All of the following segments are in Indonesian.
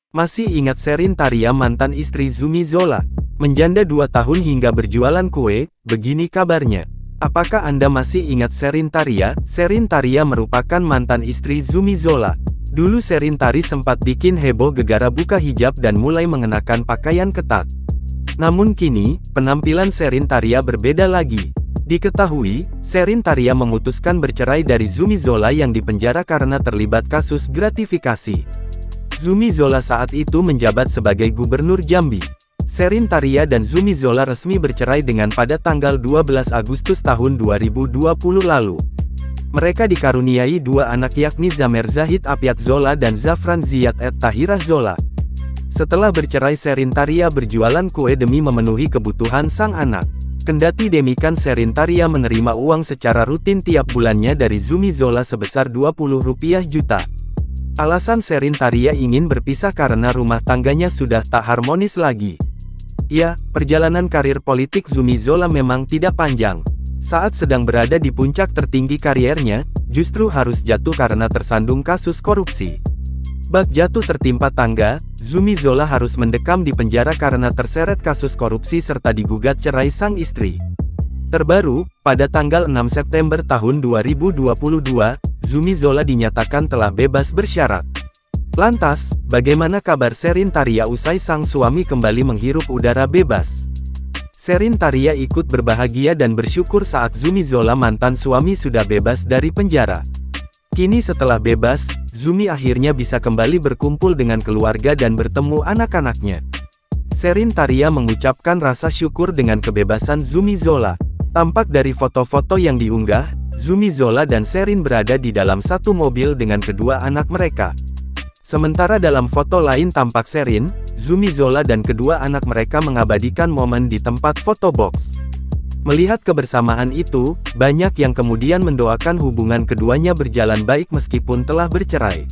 Masih ingat Sherin Taria, mantan istri Zumi Zola? Menjanda 2 tahun hingga berjualan kue, begini kabarnya. Apakah Anda masih ingat Sherin Taria? Sherin Taria merupakan mantan istri Zumi Zola. Dulu Sherin Taria sempat bikin heboh gegara buka hijab dan mulai mengenakan pakaian ketat. Namun kini, penampilan Sherin Taria berbeda lagi. Diketahui, Sherin Taria memutuskan bercerai dari Zumi Zola yang dipenjara karena terlibat kasus gratifikasi. Zumi Zola saat itu menjabat sebagai Gubernur Jambi. Sherin Taria dan Zumi Zola resmi bercerai dengan pada tanggal 12 Agustus tahun 2020 lalu. Mereka dikaruniai 2 anak yakni Zamer Zahid Apiat Zola dan Zafran Ziyad et Tahirah Zola. Setelah bercerai, Sherin Taria berjualan kue demi memenuhi kebutuhan sang anak. Kendati demikian, Sherin Taria menerima uang secara rutin tiap bulannya dari Zumi Zola sebesar Rp20 juta. Alasan Sherin Taria ingin berpisah karena rumah tangganya sudah tak harmonis lagi. Ya, perjalanan karir politik Zumi Zola memang tidak panjang. Saat sedang berada di puncak tertinggi kariernya, justru harus jatuh karena tersandung kasus korupsi. Bak jatuh tertimpa tangga, Zumi Zola harus mendekam di penjara karena terseret kasus korupsi serta digugat cerai sang istri. Terbaru, pada tanggal 6 September tahun 2022, Zumi Zola dinyatakan telah bebas bersyarat. Lantas, bagaimana kabar Sherin Taria usai sang suami kembali menghirup udara bebas? Sherin Taria ikut berbahagia dan bersyukur saat Zumi Zola, mantan suami, sudah bebas dari penjara. Kini setelah bebas, Zumi akhirnya bisa kembali berkumpul dengan keluarga dan bertemu anak-anaknya. Sherin Taria mengucapkan rasa syukur dengan kebebasan Zumi Zola. Tampak dari foto-foto yang diunggah, Zumi Zola dan Sherin berada di dalam satu mobil dengan kedua anak mereka. Sementara dalam foto lain tampak Sherin, Zumi Zola dan kedua anak mereka mengabadikan momen di tempat foto box. Melihat kebersamaan itu, banyak yang kemudian mendoakan hubungan keduanya berjalan baik meskipun telah bercerai.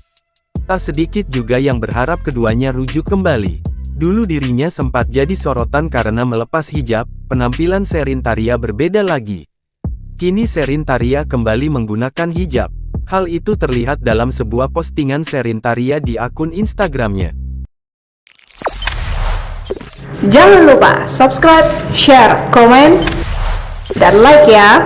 Tak sedikit juga yang berharap keduanya rujuk kembali. Dulu dirinya sempat jadi sorotan karena melepas hijab, penampilan Sherin Taria berbeda lagi. Kini Sherin Taria kembali menggunakan hijab. Hal itu terlihat dalam sebuah postingan Sherin Taria di akun Instagramnya. Jangan lupa subscribe, share, komen, dan like ya!